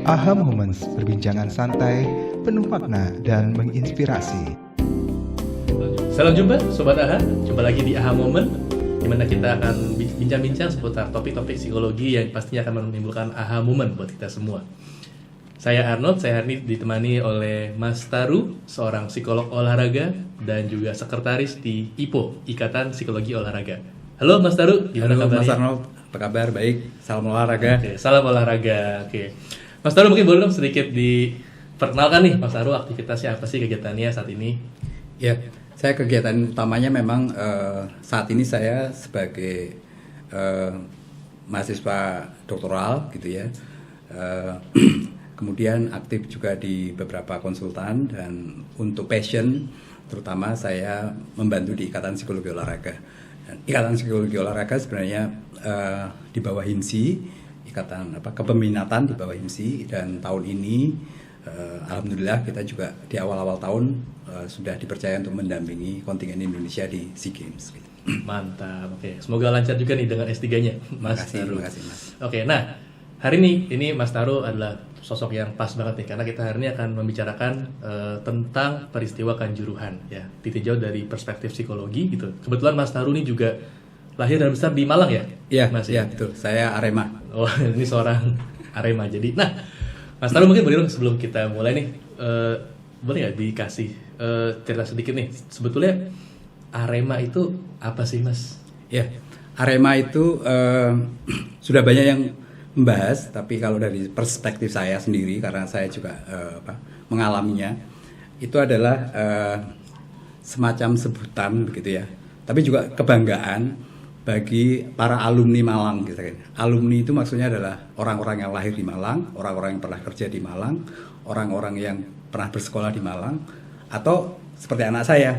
AHA Moments, perbincangan santai, penuh makna dan menginspirasi. Salam jumpa Sobat AHA, jumpa lagi di AHA Moment, di mana kita akan bincang-bincang seputar topik-topik psikologi yang pastinya akan menimbulkan AHA Moment buat kita semua. Saya Arnold, saya hari ini ditemani oleh Mas Taru, seorang psikolog olahraga dan juga sekretaris di IPO, Ikatan Psikologi Olahraga. Halo Mas Taru, gimana kabarnya? Mas Arnold, apa kabar? Baik, salam olahraga. Oke, salam olahraga. Oke, Mas Taru mungkin boleh dong sedikit diperkenalkan nih Mas Taru, aktivitasnya apa sih, kegiatannya saat ini? Ya, saya kegiatan utamanya memang saat ini saya sebagai mahasiswa doktoral gitu ya. Kemudian aktif juga di beberapa konsultan, dan untuk passion terutama saya membantu di Ikatan Psikologi Olahraga. Dan Ikatan Psikologi Olahraga sebenarnya di bawah HIMSI, Ikatan Kepeminatan di bawah HIMSI, dan tahun ini alhamdulillah kita juga di awal-awal tahun sudah dipercaya untuk mendampingi kontingen Indonesia di SEA Games. Mantap, oke. Semoga lancar juga nih dengan S3-nya, Mas Taru. Terima kasih, Mas. Oke, nah hari ini Mas Taru adalah sosok yang pas banget nih, karena kita hari ini akan membicarakan tentang peristiwa Kanjuruhan ya, ditinjau dari perspektif psikologi gitu. Kebetulan Mas Taru ini juga lahir dan besar di Malang ya? Iya, Mas, ya, betul. Saya Arema. Oh, ini seorang Arema. Jadi, nah, Mas Taru mungkin boleh dong sebelum kita mulai nih, boleh nggak dikasih cerita sedikit nih, sebetulnya Arema itu apa sih, Mas? Ya, Arema itu sudah banyak yang membahas, tapi kalau dari perspektif saya sendiri, karena saya juga mengalaminya, itu adalah semacam sebutan begitu ya, tapi juga kebanggaan bagi para alumni Malang gitu kan. Alumni itu maksudnya adalah orang-orang yang lahir di Malang, orang-orang yang pernah kerja di Malang, orang-orang yang pernah bersekolah di Malang, atau seperti anak saya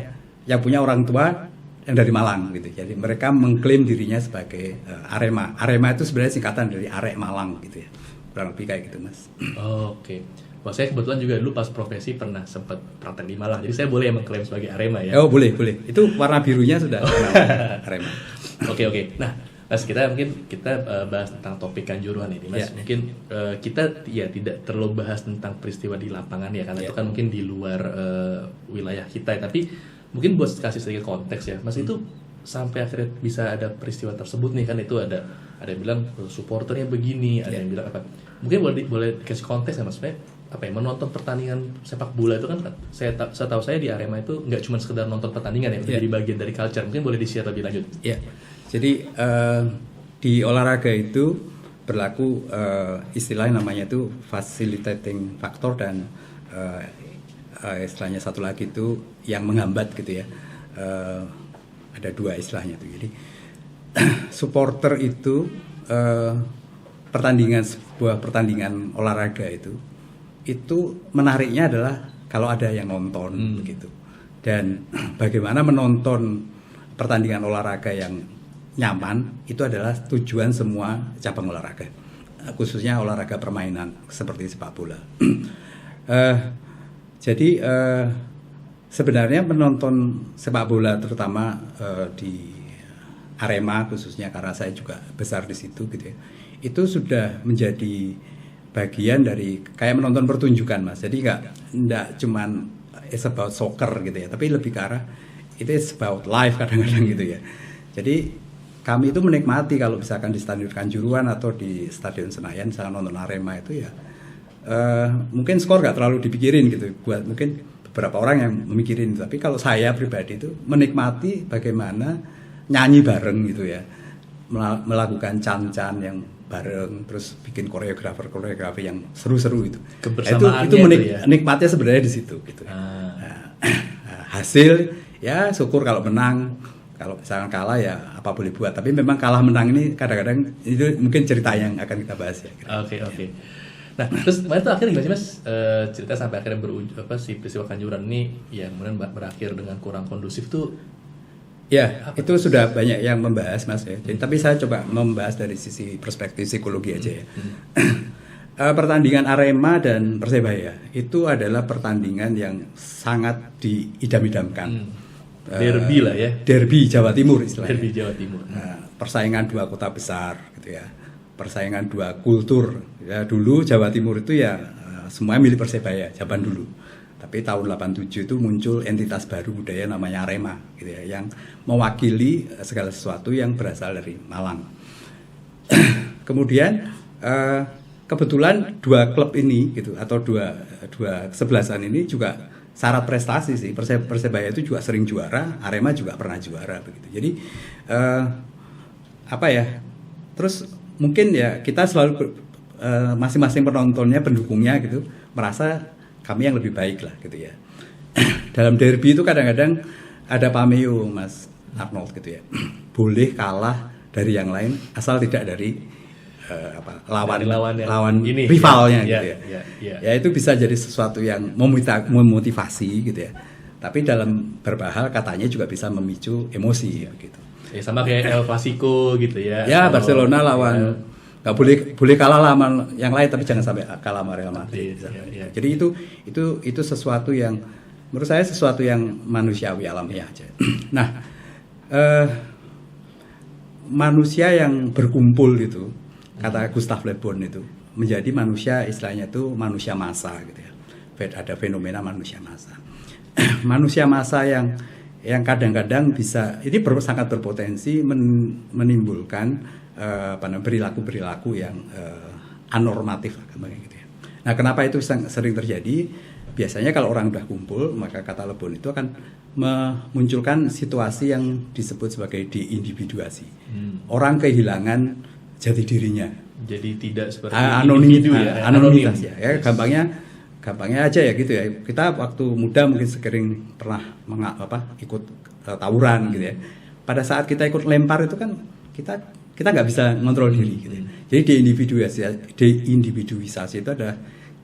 yang punya orang tua yang dari Malang gitu. Jadi mereka mengklaim dirinya sebagai Arema. Arema itu sebenarnya singkatan dari Arek Malang gitu ya. Kurang lebih kayak gitu, Mas. Oke. Wah, saya kebetulan juga dulu pas profesi pernah sempat praktek di Malang. Jadi saya boleh mengklaim sebagai Arema ya. Oh, boleh. Itu warna birunya sudah Arema. Oke. Nah, Mas, kita bahas tentang topik Kanjuruhan ini, Mas. Ya. Mungkin kita ya tidak terlalu bahas tentang peristiwa di lapangan ya, karena itu kan mungkin di luar wilayah kita. Tapi mungkin buat kasih sedikit konteks ya, Mas, itu sampai akhirnya bisa ada peristiwa tersebut nih, kan itu ada yang bilang supporternya begini, ada yang bilang apa. Mungkin boleh kasih konteks ya, Mas. Apa ya, menonton pertandingan sepak bola itu kan setahu saya di Arema itu nggak cuma sekedar nonton pertandingan ya, menjadi bagian dari culture. Mungkin boleh di-share lebih lanjut. Ya. Jadi di olahraga itu berlaku istilah namanya itu facilitating factor, dan istilahnya satu lagi itu yang menghambat gitu ya. Ada dua istilahnya tuh. Jadi supporter itu sebuah pertandingan olahraga itu menariknya adalah kalau ada yang nonton begitu. Dan bagaimana menonton pertandingan olahraga yang nyaman itu adalah tujuan semua cabang olahraga, khususnya olahraga permainan seperti sepak bola. Jadi sebenarnya menonton sepak bola terutama di Arema khususnya, karena saya juga besar di situ gitu ya, itu sudah menjadi bagian dari kayak menonton pertunjukan, Mas. Jadi nggak cuman it's about soccer gitu ya, tapi lebih ke arah it is about life kadang-kadang gitu ya. Jadi kami itu menikmati kalau misalkan di Stadion Kanjuruhan atau di Stadion Senayan misalkan nonton Arema itu ya, mungkin skor nggak terlalu dipikirin gitu, buat mungkin beberapa orang yang memikirin, tapi kalau saya pribadi itu menikmati bagaimana nyanyi bareng gitu ya, melakukan can-can yang bareng, terus bikin koreografi yang seru-seru itu. Kebersamaannya itu nikmatnya sebenarnya di situ gitu. Nah, hasil ya syukur kalau menang, kalau misalkan kalah ya apa boleh buat. Tapi memang kalah menang ini kadang-kadang itu mungkin cerita yang akan kita bahas ya. Oke. Nah, terus kemarin tuh akhirnya gimana sih, Mas? Cerita sampai akhirnya si peristiwa Kanjuruhan ini yang kemudian berakhir dengan kurang kondusif tuh. Ya, itu sudah banyak yang membahas, Mas ya. Jadi, tapi saya coba membahas dari sisi perspektif psikologi aja ya. Pertandingan Arema dan Persebaya itu adalah pertandingan yang sangat diidam-idamkan. Derby lah ya. Derby Jawa Timur istilahnya. Derby Jawa Timur. Persaingan dua kota besar gitu ya. persaingan dua kultur. Ya, dulu Jawa Timur itu ya semuanya milik Persebaya zaman dulu. Tapi tahun 87 itu muncul entitas baru budaya namanya Arema gitu ya, yang mewakili segala sesuatu yang berasal dari Malang. Kemudian kebetulan dua klub ini gitu atau dua kesebelasan ini juga syarat prestasi sih. Persebaya itu juga sering juara, Arema juga pernah juara begitu. Jadi apa ya? Terus mungkin ya kita selalu masing-masing penontonnya, pendukungnya gitu merasa kami yang lebih baik lah gitu ya. Dalam derby itu kadang-kadang ada pameo Mas Arnold gitu ya. Boleh kalah dari yang lain asal tidak dari lawan ini, rivalnya ya, gitu ya. Ya. Ya itu bisa jadi sesuatu yang memotivasi gitu ya. Tapi dalam berbahal katanya juga bisa memicu emosi gitu. Ya sama kayak El Clasico gitu ya. Ya Barcelona lawan nggak boleh kalah sama yang lain, tapi jangan sampai kalah sama Real Madrid. Ya. Jadi itu sesuatu yang menurut saya sesuatu yang manusiawi alamiah aja. Nah, manusia yang berkumpul itu kata Gustav Le Bon itu menjadi manusia, istilahnya itu manusia massa gitu ya. Ada fenomena manusia massa. Manusia massa yang kadang-kadang bisa ini sangat berpotensi menimbulkan perilaku yang anormatif gitu ya. Nah, kenapa itu sering terjadi? Biasanya kalau orang udah kumpul, maka kata Le Bon itu akan memunculkan situasi yang disebut sebagai deindividuasi. Orang kehilangan jati dirinya. Jadi tidak seperti anonimitas ya. Gampangnya aja ya gitu ya. Kita waktu muda mungkin sering pernah ikut tawuran gitu ya. Pada saat kita ikut lempar itu kan kita nggak bisa ngontrol diri gitu. Jadi deindividualisasi itu adalah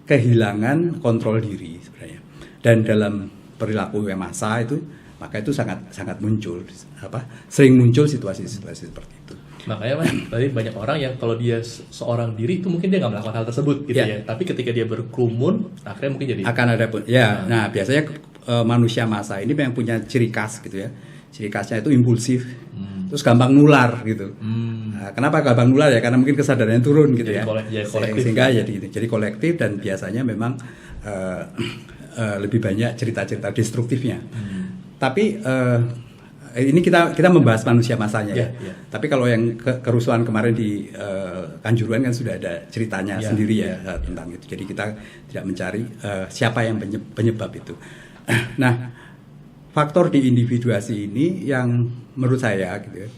kehilangan kontrol diri sebenarnya. Dan dalam perilaku massa itu maka itu sangat muncul sering muncul situasi-situasi seperti itu. Makanya Mas, tadi banyak orang yang kalau dia seorang diri itu mungkin dia nggak melakukan hal tersebut gitu ya. Tapi ketika dia berkerumun akhirnya mungkin jadi akan ada Nah, biasanya manusia massa ini yang punya ciri khas gitu ya. Ciri khasnya itu impulsif. Terus gampang nular gitu. Nah, kenapa gampang nular ya? Karena mungkin kesadarannya turun gitu jadi ya. Kolektif. Sehingga jadi kolektif dan biasanya memang lebih banyak cerita-cerita destruktifnya. Tapi ini kita membahas manusia massanya ya. Tapi kalau yang kerusuhan kemarin di Kanjuruhan kan sudah ada ceritanya sendiri ya tentang itu. Jadi kita tidak mencari siapa yang penyebab itu. Nah, faktor diindividuasi ini yang menurut saya gitu ya,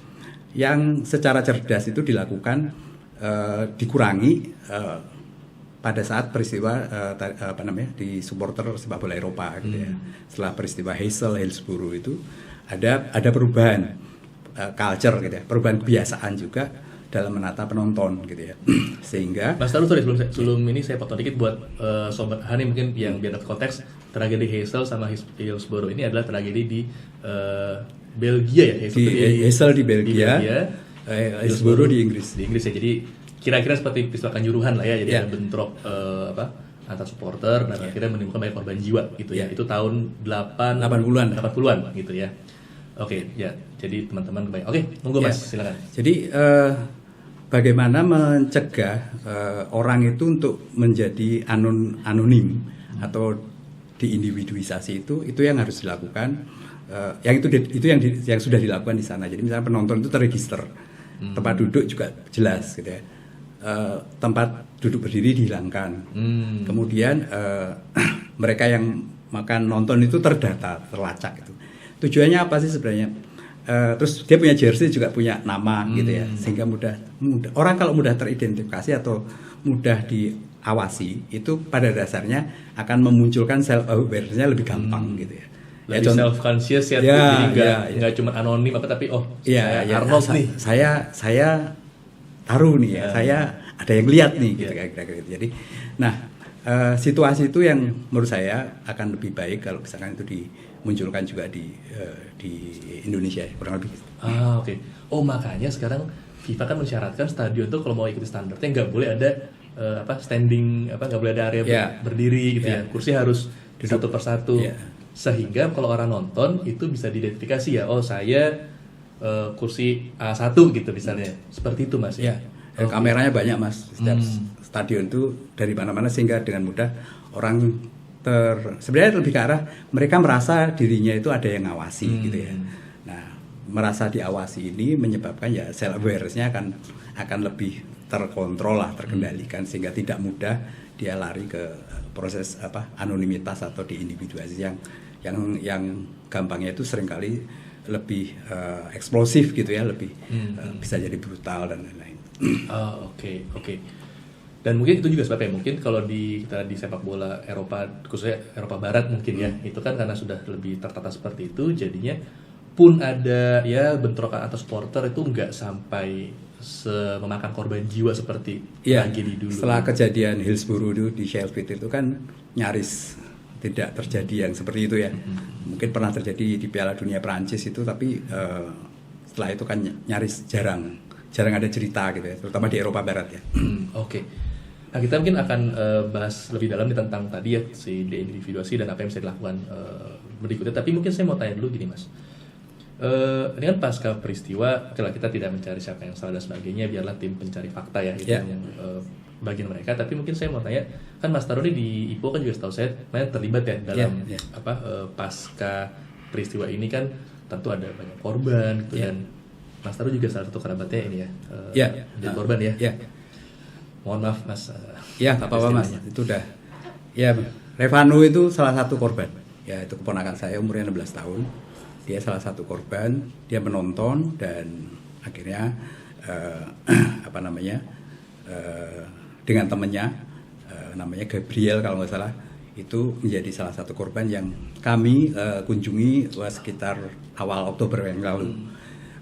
yang secara cerdas itu dilakukan dikurangi pada saat peristiwa di supporter sepak bola Eropa gitu ya. Setelah peristiwa Hillsborough itu ada perubahan culture gitu ya, perubahan kebiasaan juga dalam menata penonton gitu ya. Sehingga Mas Taru, sebelum ini saya potong dikit buat sobat Hani mungkin yang biar dapat konteks, tragedi Heysel sama Hillsborough ini adalah tragedi di Belgia ya. Heysel di Belgia, Hillsborough di Inggris. Di Inggris ya. Jadi kira-kira seperti peristiwa Kanjuruhan lah ya. Jadi ada bentrok antar supporter dan akhirnya menimbulkan banyak korban jiwa gitu ya. Itu tahun 80-an gitu ya. Oke, ya. Jadi teman-teman kebayang. Oke, monggo Mas, silakan. Jadi bagaimana mencegah orang itu untuk menjadi anonim atau diindividualisasi itu yang harus dilakukan. Yang sudah dilakukan di sana. Jadi misalnya penonton itu terregister, tempat duduk juga jelas gitu ya. Tempat duduk berdiri dihilangkan. Kemudian mereka yang makan nonton itu terdata, terlacak gitu. Tujuannya apa sih sebenarnya? Terus dia punya jersey juga punya nama gitu ya, sehingga mudah orang kalau mudah teridentifikasi atau mudah diawasi itu pada dasarnya akan memunculkan self awareness-nya lebih gampang gitu ya. Lebih self conscious ya, jadi nggak cuma anonim tapi Arnold nih. Saya taruh nih ya, saya ada yang lihat nih gitu kira-kira gitu. Jadi situasi itu yang menurut saya akan lebih baik kalau misalkan itu dimunculkan juga di Indonesia kurang lebih. Oke. Oh, makanya sekarang FIFA kan mensyaratkan stadion tuh kalau mau ikuti standarnya nggak boleh ada standing, nggak boleh ada area berdiri gitu ya. Kursi harus satu persatu. Sehingga kalau orang nonton itu bisa diidentifikasi ya, oh saya kursi A1 gitu misalnya. Seperti itu Mas. Ya. Kameranya banyak mas, setiap stadion itu dari mana-mana sehingga dengan mudah orang sebenarnya lebih ke arah mereka merasa dirinya itu ada yang ngawasi gitu ya. Nah, merasa diawasi ini menyebabkan ya self awareness-nya akan lebih terkontrol lah, terkendalikan sehingga tidak mudah dia lari ke proses anonimitas atau diindividuasi yang gampangnya itu seringkali lebih eksplosif gitu ya, lebih bisa jadi brutal dan lain-lain. Oke. Dan mungkin itu juga sebabnya mungkin kalau kita di sepak bola Eropa, khususnya Eropa Barat mungkin ya, itu kan karena sudah lebih tertata seperti itu, jadinya pun ada ya bentrokan antar supporter itu nggak sampai memakan korban jiwa seperti tragedi dulu. Setelah kejadian Hillsborough itu di Sheffield itu kan nyaris tidak terjadi yang seperti itu ya. Mungkin pernah terjadi di Piala Dunia Prancis itu, tapi setelah itu kan nyaris jarang ada cerita gitu ya, terutama di Eropa Barat ya. Oke. Nah, kita mungkin akan bahas lebih dalam tentang tadi ya si deindividuasi dan apa yang bisa dilakukan berikutnya. Tapi mungkin saya mau tanya dulu gini mas. Ini kan pasca peristiwa, kita tidak mencari siapa yang salah dan sebagainya, biarlah tim pencari fakta ya itu yang bagian mereka. Tapi mungkin saya mau tanya, kan Mas Taruni di IPO kan juga setahu saya terlibat ya dalam pasca peristiwa ini kan tentu ada banyak korban gitu, dan Mas Taru juga salah satu kerabatnya ini ya, jadi korban ya. Mohon maaf mas. Ya, apa-apa mas. Itu udah. Ya, Revano itu salah satu korban. Ya, itu keponakan saya umurnya 16 tahun. Dia salah satu korban. Dia menonton dan akhirnya dengan temannya namanya Gabriel kalau nggak salah, itu menjadi salah satu korban yang kami kunjungi sekitar awal Oktober yang lalu.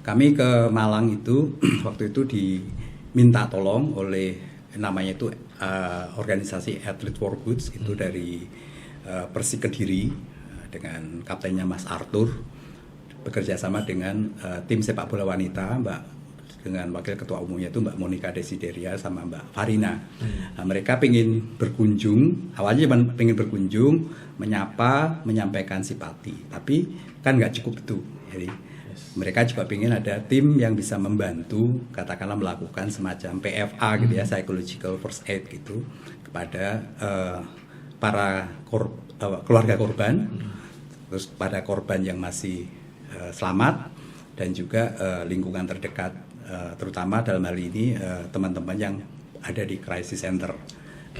Kami ke Malang itu waktu itu diminta tolong oleh namanya itu organisasi Athlete for Goods itu dari Persik Kediri dengan kaptennya Mas Arthur, bekerja sama dengan tim sepak bola wanita dengan wakil ketua umumnya itu Mbak Monica Desideria sama Mbak Farina. Nah, mereka pengen berkunjung, awalnya pengen berkunjung, menyapa, menyampaikan simpati, tapi kan nggak cukup itu. Jadi mereka juga ingin ada tim yang bisa membantu, katakanlah melakukan semacam PFA gitu ya, psychological first aid gitu kepada para keluarga korban, terus pada korban yang masih selamat dan juga lingkungan terdekat, terutama dalam hal ini teman-teman yang ada di crisis center.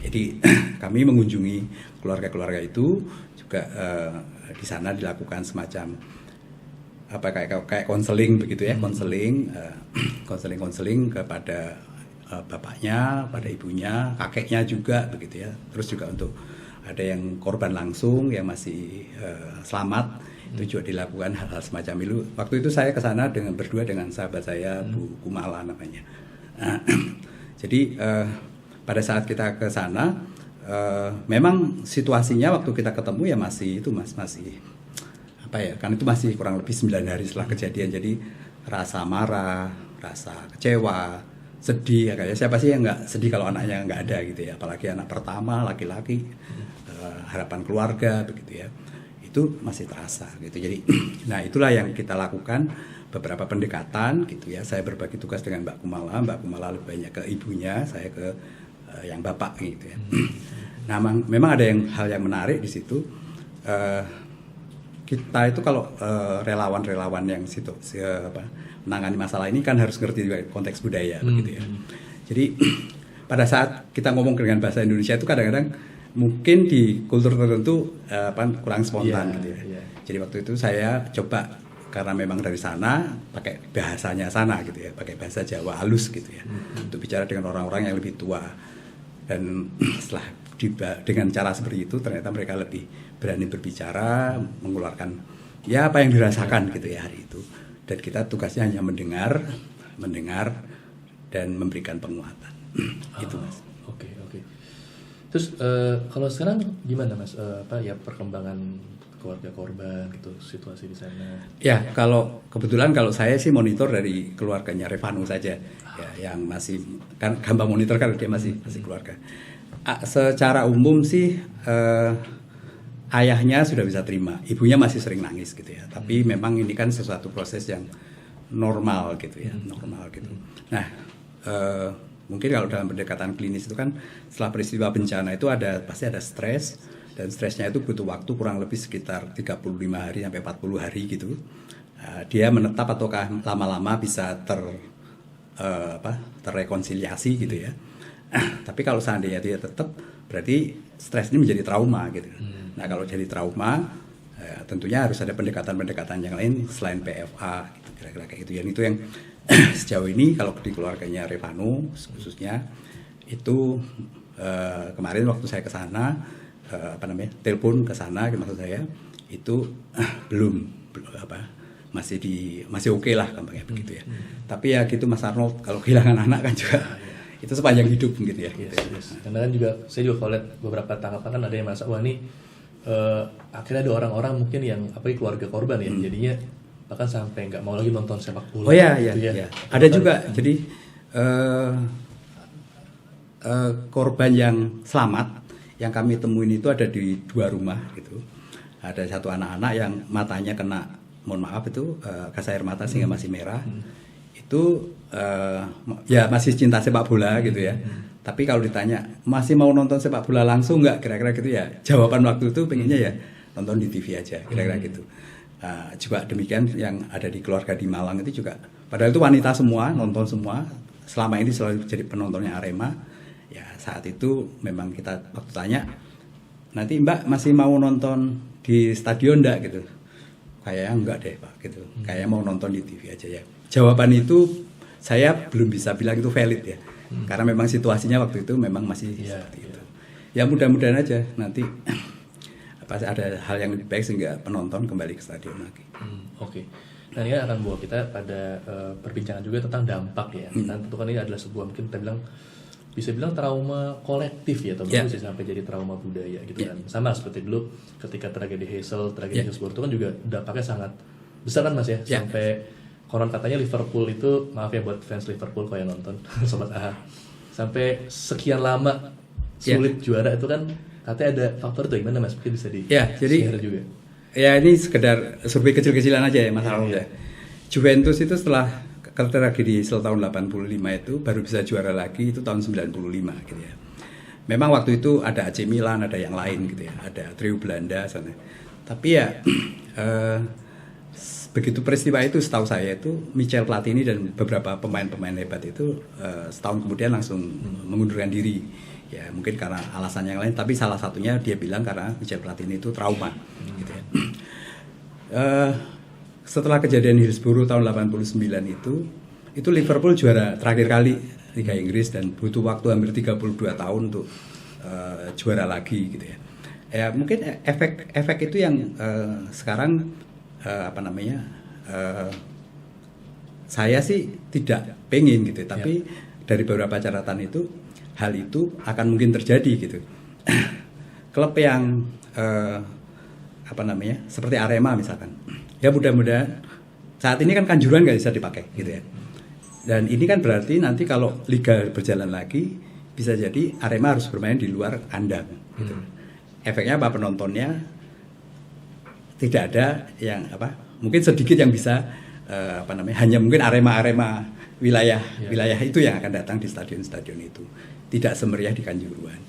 Jadi kami mengunjungi keluarga-keluarga itu juga di sana dilakukan semacam kayak konseling begitu ya, konseling kepada bapaknya, pada ibunya, kakeknya juga begitu ya. Terus juga untuk ada yang korban langsung yang masih selamat, itu juga dilakukan hal-hal semacam itu. Waktu itu saya ke sana berdua dengan sahabat saya Bu Kumala namanya. Jadi pada saat kita ke sana memang situasinya waktu kita ketemu ya masih kan itu masih kurang lebih 9 hari setelah kejadian. Jadi rasa marah, rasa kecewa, sedih ya, kayak siapa sih yang nggak sedih kalau anaknya nggak ada gitu ya, apalagi anak pertama laki-laki, harapan keluarga begitu ya, itu masih terasa gitu. Jadi nah itulah yang kita lakukan, beberapa pendekatan gitu ya. Saya berbagi tugas dengan Mbak Kumala lebih banyak ke ibunya, saya ke yang bapak gitu ya. Nah memang ada hal yang menarik di situ. Kita itu kalau relawan-relawan yang menangani masalah ini kan harus ngerti juga konteks budaya begitu ya. Jadi pada saat kita ngomong dengan bahasa Indonesia itu kadang-kadang mungkin di kultur tertentu kurang spontan gitu ya. Jadi waktu itu saya coba, karena memang dari sana pakai bahasanya sana gitu ya, pakai bahasa Jawa halus gitu ya, untuk bicara dengan orang-orang yang lebih tua. Dan setelah dengan cara seperti itu ternyata mereka lebih berani berbicara, mengeluarkan ya apa yang dirasakan gitu ya hari itu. Dan kita tugasnya hanya mendengar dan memberikan penguatan. Itu mas. Oke. Terus kalau sekarang gimana mas? Perkembangan keluarga korban gitu, situasi di sana? Ya, kebetulan kalau saya sih monitor dari keluarganya Revano saja, ya, yang masih kan gampang monitor kan dia masih keluarga. Secara umum sih ayahnya sudah bisa terima, ibunya masih sering nangis gitu ya. Tapi memang ini kan sesuatu proses yang normal gitu ya, normal gitu. Nah, Mungkin kalau dalam pendekatan klinis itu kan setelah peristiwa bencana itu pasti ada stres, dan stresnya itu butuh waktu kurang lebih sekitar 35 hari sampai 40 hari gitu. Dia menetap ataukah lama-lama bisa terrekonsiliasi gitu ya. Tapi kalau seandainya dia tetap, berarti stres ini menjadi trauma gitu. Nah kalau jadi trauma, tentunya harus ada pendekatan-pendekatan yang lain selain PFA gitu, kira-kira kayak gitu. Yang itu yang sejauh ini kalau di keluarganya Revano khususnya itu kemarin waktu saya ke sana telepon ke sana maksud saya itu belum masih oke lah gampangnya begitu ya. Tapi ya gitu Mas Arnold, kalau kehilangan anak kan juga itu sepanjang hidup mungkin ya. Yes. Karena kan saya juga kalau lihat beberapa tanggapan kan ada yang merasa wah ini akhirnya ada orang-orang mungkin yang keluarga korban ya, jadinya bahkan sampai nggak mau lagi nonton sepak bola. Oh iya. Ada juga. Jadi korban yang selamat yang kami temuin itu ada di 2 rumah gitu. Ada satu anak-anak yang matanya kena, mohon maaf itu gas air mata sehingga masih merah. Itu ya masih cinta sepak bola gitu ya. Tapi kalau ditanya masih mau nonton sepak bola langsung nggak, kira-kira gitu ya. Jawaban waktu itu pengennya ya nonton di TV aja, kira-kira gitu. Juga demikian yang ada di keluarga di Malang itu juga, padahal itu wanita semua, nonton semua, selama ini selalu jadi penontonnya Arema. Ya saat itu memang kita waktu tanya, nanti Mbak masih mau nonton di stadion enggak gitu, kayaknya enggak deh Pak gitu, kayaknya mau nonton di TV aja ya. Jawaban itu saya belum bisa bilang itu valid ya, karena memang situasinya waktu itu memang masih seperti itu. Ya mudah-mudahan aja nanti pasti ada hal yang lebih baik sehingga penonton kembali ke stadion lagi. Oke. Nah ini akan bawa kita pada perbincangan juga tentang dampak ya. Dan tentu kan ini adalah sebuah mungkin kita bisa bilang trauma kolektif ya, atau bisa sampai jadi trauma budaya gitu kan. Sama seperti dulu ketika tragedi Heysel, tragedi Hillsborough itu kan juga dampaknya sangat besar kan Mas ya. Sampai konon katanya Liverpool itu, maaf ya buat fans Liverpool kalau yang nonton, Sobat AHA, sampai sekian lama sulit juara itu kan katanya ada faktor itu gimana Mas? Mungkin bisa share juga. Ya ini sekedar survei kecil-kecilan aja ya Mas Arnold ya. Juventus itu setelah tragedi tahun 85 itu baru bisa juara lagi itu tahun 95 gitu ya. Memang waktu itu ada AC Milan, ada yang lain gitu ya, ada trio Belanda sana. Tapi ya begitu peristiwa itu setahu saya itu Michel Platini dan beberapa pemain-pemain hebat itu setahun kemudian langsung mengundurkan diri. Ya mungkin karena alasan yang lain, tapi salah satunya dia bilang karena Michel Platini itu trauma gitu ya. Setelah kejadian Hillsborough tahun 89 itu Liverpool juara terakhir kali Liga Inggris dan butuh waktu hampir 32 tahun untuk juara lagi gitu ya. Ya mungkin efek itu yang sekarang saya sih tidak pengen gitu, tapi dari beberapa catatan itu hal itu akan mungkin terjadi gitu. Klub yang seperti Arema misalkan, ya mudah-mudahan saat ini kan Kanjuruhan nggak bisa dipakai gitu ya. Dan ini kan berarti nanti kalau liga berjalan lagi bisa jadi Arema harus bermain di luar kandang gitu. Efeknya apa? Penontonnya tidak ada yang mungkin sedikit yang bisa hanya mungkin Arema wilayah itu yang akan datang di stadion-stadion itu, tidak semeriah di Kanjuruhan.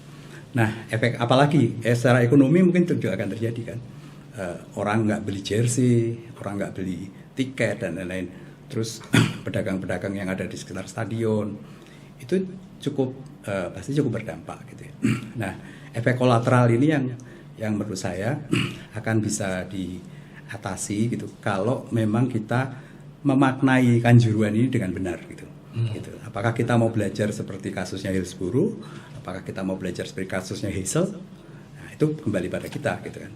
Nah efek apalagi secara ekonomi mungkin juga akan terjadi kan, orang nggak beli jersey, orang nggak beli tiket dan lain-lain, terus pedagang-pedagang yang ada di sekitar stadion itu pasti cukup berdampak gitu ya. Nah efek kolateral ini yang menurut saya akan bisa diatasi gitu kalau memang kita memaknai Kanjuruhan ini dengan benar gitu. Gitu. Apakah kita mau belajar seperti kasusnya Hillsborough, apakah kita mau belajar seperti kasusnya Heysel? Nah, itu kembali pada kita gitu kan.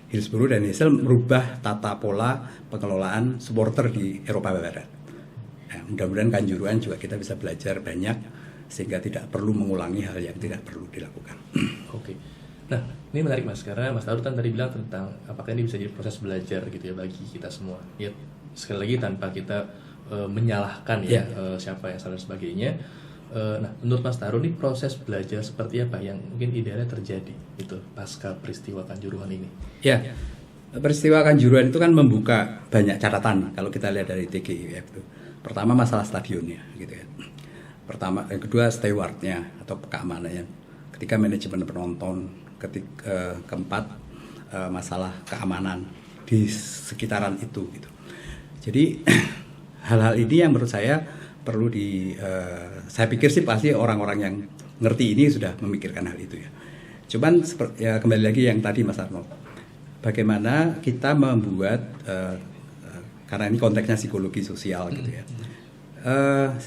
Hillsborough dan Heysel merubah tata pola pengelolaan supporter di Eropa Barat. Nah, mudah-mudahan Kanjuruhan juga kita bisa belajar banyak sehingga tidak perlu mengulangi hal yang tidak perlu dilakukan. Oke. Nah, ini menarik Mas, karena Mas Arnold tadi bilang tentang apakah ini bisa jadi proses belajar gitu ya bagi kita semua. Ya, sekali lagi tanpa kita menyalahkan siapa yang salah dan sebagainya. Nah, menurut Mas Taro ini proses belajar seperti apa yang mungkin idealnya terjadi itu pasca peristiwa Kanjuruhan ini? Ya, peristiwa Kanjuruhan itu kan membuka banyak catatan kalau kita lihat dari TGIF itu. Pertama masalah stadionnya gitu ya. Pertama, yang kedua stewardnya atau keamanannya. Ketiga manajemen penonton. Keempat masalah keamanan di sekitaran itu gitu. Jadi hal-hal ini yang menurut saya perlu saya pikir sih pasti orang-orang yang ngerti ini sudah memikirkan hal itu ya. Cuman ya kembali lagi yang tadi Mas Arnold, bagaimana kita membuat karena ini konteksnya psikologi sosial gitu ya.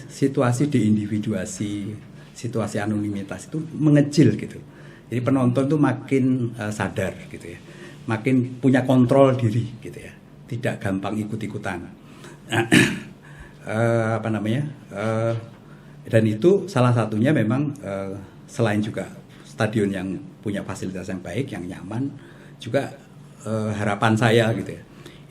Situasi deindividuasi, situasi anonimitas itu mengecil gitu. Jadi penonton tuh makin sadar gitu ya, makin punya kontrol diri gitu ya, tidak gampang ikut-ikutan. Dan itu salah satunya memang selain juga stadion yang punya fasilitas yang baik, yang nyaman, juga harapan saya gitu ya.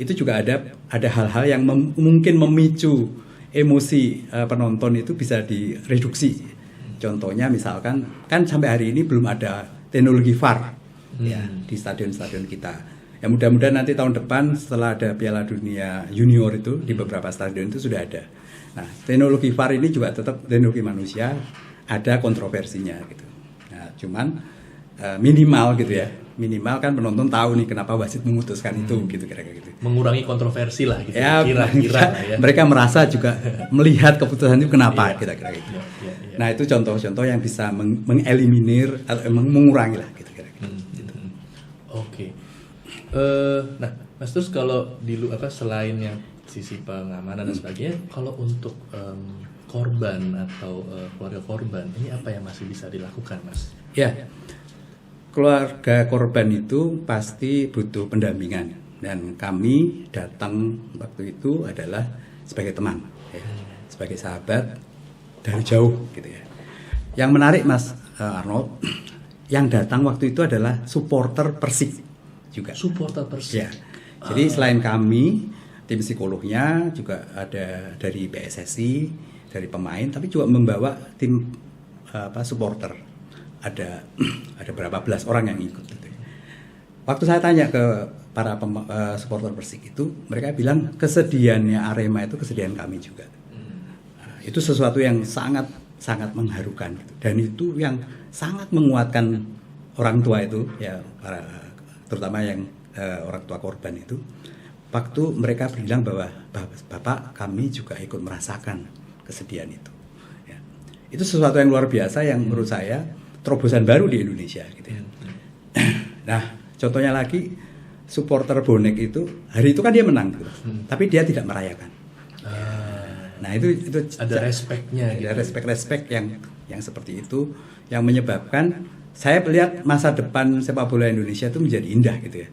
Itu juga ada hal-hal yang mungkin memicu emosi penonton itu bisa direduksi. Contohnya misalkan kan sampai hari ini belum ada teknologi VAR ya di stadion-stadion kita. Ya mudah-mudahan nanti tahun depan setelah ada Piala Dunia Junior itu di beberapa stadion itu sudah ada. Nah, teknologi VAR ini juga tetap teknologi manusia, ada kontroversinya gitu. Nah, cuman minimal gitu ya. Minimal kan penonton tahu nih kenapa wasit memutuskan itu gitu kira-kira gitu. Mengurangi kontroversi lah gitu. Ya, kira-kira lah ya. Mereka merasa juga melihat keputusan itu kenapa kira-kira gitu. Iya. Nah, itu contoh-contoh yang bisa mengeliminir atau mengurangi lah gitu kira-kira. Oke. Nah, Mas, terus kalau selain yang sisi pengamanan dan sebagainya, kalau untuk korban atau keluarga korban, ini apa yang masih bisa dilakukan, Mas? Ya, keluarga korban itu pasti butuh pendampingan, dan kami datang waktu itu adalah sebagai teman, ya, sebagai sahabat dari jauh gitu ya. Yang menarik Mas Arnold, yang datang waktu itu adalah supporter Persik juga. Supporter Persik. Ya. Jadi selain kami, tim psikolognya juga ada dari PSSI, dari pemain, tapi juga membawa tim supporter. Ada berapa belas orang yang ikut gitu. Waktu saya tanya ke para supporter Persik itu, mereka bilang kesedihannya Arema itu kesedihan kami juga. Nah, itu sesuatu yang sangat mengharukan gitu. Dan itu yang sangat menguatkan orang tua itu ya, terutama yang orang tua korban itu. Waktu mereka bilang bahwa Bapak kami juga ikut merasakan kesedihan itu. Ya. Itu sesuatu yang luar biasa yang menurut saya terobosan baru di Indonesia gitu ya. Nah, contohnya lagi supporter bonek itu hari itu kan dia menang gitu. Tapi dia tidak merayakan. Nah, itu ada respeknya gitu. Ada respek yang seperti itu yang menyebabkan saya melihat masa depan sepak bola Indonesia itu menjadi indah gitu ya.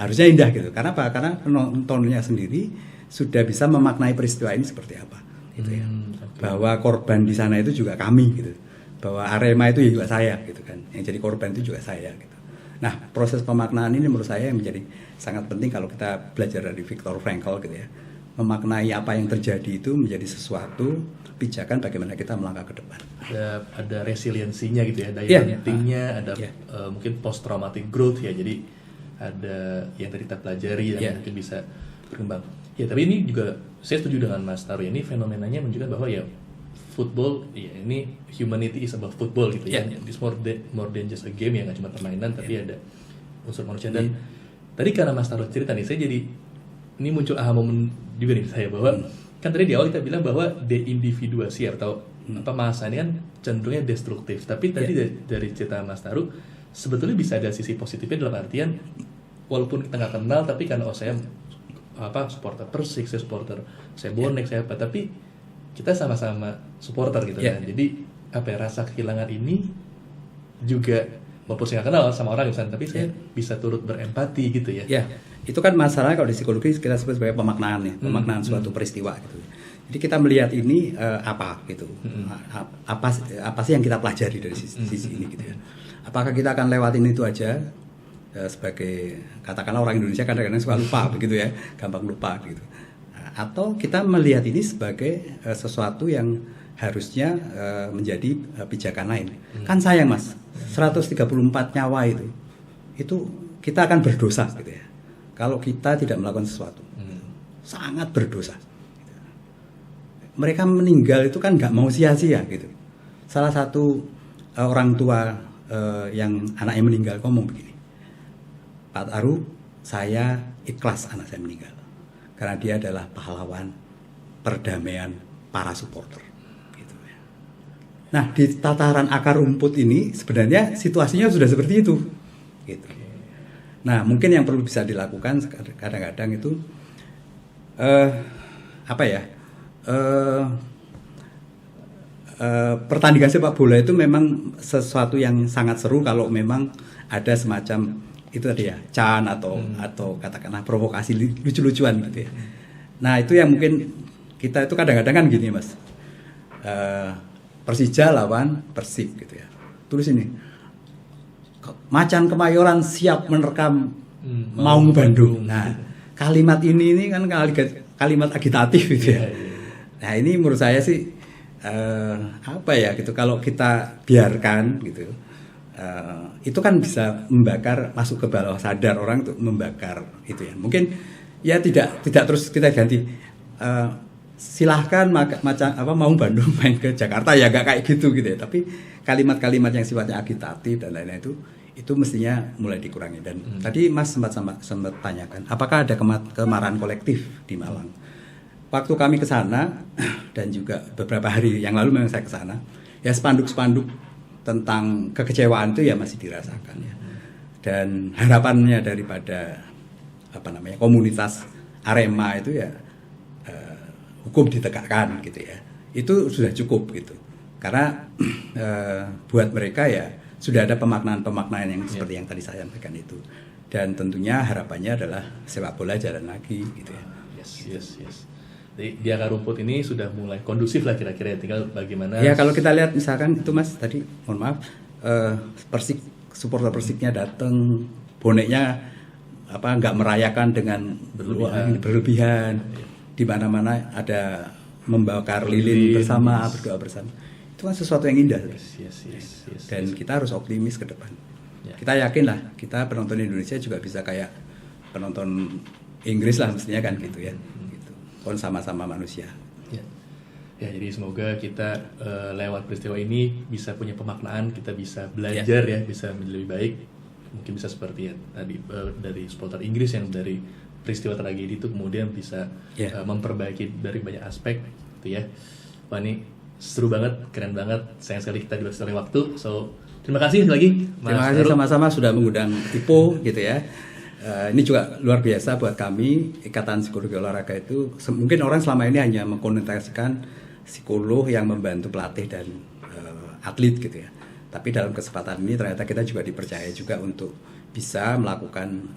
Harusnya indah gitu. Karena apa? Karena penontonnya sendiri sudah bisa memaknai peristiwa ini seperti apa gitu ya. Okay. Bahwa korban di sana itu juga kami gitu. Bahwa Arema itu juga saya gitu kan. Yang jadi korban itu juga saya gitu. Nah, proses pemaknaan ini menurut saya yang menjadi sangat penting kalau kita belajar dari Viktor Frankl gitu ya. Memaknai apa yang terjadi itu menjadi sesuatu pijakan bagaimana kita melangkah ke depan. Ada resiliensinya gitu ya, daya tampingnya, ada mungkin post traumatic growth ya. Jadi ada yang tadi kita pelajari dan mungkin bisa berkembang. Ya, tapi ini juga saya setuju dengan Mas Taru. Ini fenomenanya menunjukkan bahwa ya football, ya ini humanity is about football gitu ya. It's more than just a game ya, nggak cuma permainan tapi ada unsur manusia. Dan tadi karena Mas Taru cerita nih, saya jadi ini muncul aha moment juga nih saya bahwa kan tadi di awal kita bilang bahwa deindividuasi atau masa ini kan cenderungnya destruktif. Tapi tadi dari cerita Mas Taru sebetulnya bisa ada sisi positifnya dalam artian walaupun kita nggak kenal tapi karena saya supporter Persik, saya supporter, saya bonek, saya apa, tapi kita sama-sama supporter gitu kan. Jadi rasa kehilangan ini juga walaupun saya nggak kenal sama orang misalnya, tapi saya bisa turut berempati gitu ya. Ya, itu kan masalah kalau di psikologi kita sebut sebagai pemaknaan ya, pemaknaan suatu peristiwa gitu. Jadi kita melihat ini apa gitu, apa sih yang kita pelajari dari sisi ini gitu ya. Apakah kita akan lewatin itu aja sebagai katakanlah orang Indonesia kadang-kadang suka lupa begitu ya, gampang lupa gitu. Atau kita melihat ini sebagai sesuatu yang harusnya menjadi pijakan lain. Kan sayang Mas, 134 nyawa itu kita akan berdosa gitu ya. Kalau kita tidak melakukan sesuatu, sangat berdosa. mereka meninggal itu kan nggak mau sia-sia gitu. Salah satu orang tua yang anaknya meninggal ngomong begini, Pak Aru, saya ikhlas anak saya meninggal karena dia adalah pahlawan perdamaian para supporter. Gitu ya. Nah di tataran akar rumput ini sebenarnya situasinya sudah seperti itu. Gitu. Nah mungkin yang perlu bisa dilakukan kadang-kadang itu pertandingan sepak bola itu memang sesuatu yang sangat seru kalau memang ada semacam itu tadi ya, can atau katakanlah provokasi lucu-lucuan gitu ya. Nah itu yang mungkin kita itu kadang-kadang kan gini Mas, Persija lawan Persib gitu ya, tulis ini Macan Kemayoran siap menerkam Maung Bandung. Nah kalimat ini kan kalimat agitatif gitu ya. Nah ini menurut saya sih gitu, kalau kita biarkan gitu, itu kan bisa membakar, masuk ke bawah sadar orang untuk membakar itu ya. Mungkin ya tidak terus kita ganti, silahkan Maung Bandung main ke Jakarta ya, gak kayak gitu ya. Tapi kalimat-kalimat yang sifatnya agitatif dan lain-lain itu mestinya mulai dikurangi. Dan tadi Mas sempat tanyakan, apakah ada kemarahan kolektif di Malang? Waktu kami ke sana dan juga beberapa hari yang lalu memang saya ke sana, ya spanduk-spanduk tentang kekecewaan itu ya masih dirasakan ya. Dan harapannya daripada komunitas Arema itu ya hukum ditegakkan gitu ya. Itu sudah cukup gitu. Karena buat mereka ya sudah ada pemaknaan yang seperti yang tadi saya sampaikan itu. Dan tentunya harapannya adalah sepak bola jalan lagi gitu ya. Yes. Jadi di akar rumput ini sudah mulai kondusif lah kira-kira, tinggal bagaimana. Ya kalau kita lihat misalkan itu Mas tadi, mohon maaf, supporter Persiknya datang, boneknya nggak merayakan dengan berlebihan. Di mana-mana ada membakar lilin bersama, berdoa bersama. Itu kan sesuatu yang indah. Yes. Dan kita harus optimis ke depan. Ya. Kita yakin lah, kita penonton Indonesia juga bisa kayak penonton Inggris lah mestinya kan gitu ya. Kon sama-sama manusia. Ya, jadi semoga kita lewat peristiwa ini bisa punya pemaknaan, kita bisa belajar ya, bisa menjadi lebih baik. Mungkin bisa seperti ya tadi dari supporter Inggris yang dari peristiwa tragedi itu kemudian bisa memperbaiki dari banyak aspek gitu ya. Wah ini seru banget, keren banget. Sayang sekali kita dibatasi oleh waktu. So, terima kasih lagi Mas Terima kasih Aru. sama-sama sudah mengundang IPO gitu ya. Ini juga luar biasa buat kami, Ikatan Psikologi Olahraga itu mungkin orang selama ini hanya mengkonotasikan psikolog yang membantu pelatih dan atlet gitu ya. Tapi dalam kesempatan ini ternyata kita juga dipercaya juga untuk bisa melakukan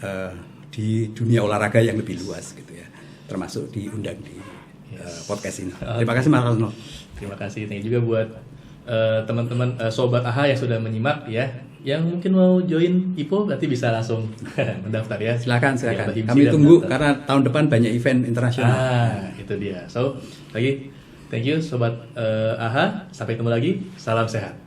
di dunia olahraga yang lebih luas gitu ya. Termasuk diundang di podcast ini. Terima kasih Mas Rasno. Terima kasih. Thank you juga buat teman-teman Sobat AHA yang sudah menyimak ya. Yang mungkin mau join IPO nanti bisa langsung mendaftar ya. Silakan. Kami tunggu karena tahun depan banyak event internasional. Itu dia. So, lagi thank you Sobat AHA. Sampai ketemu lagi. Salam sehat.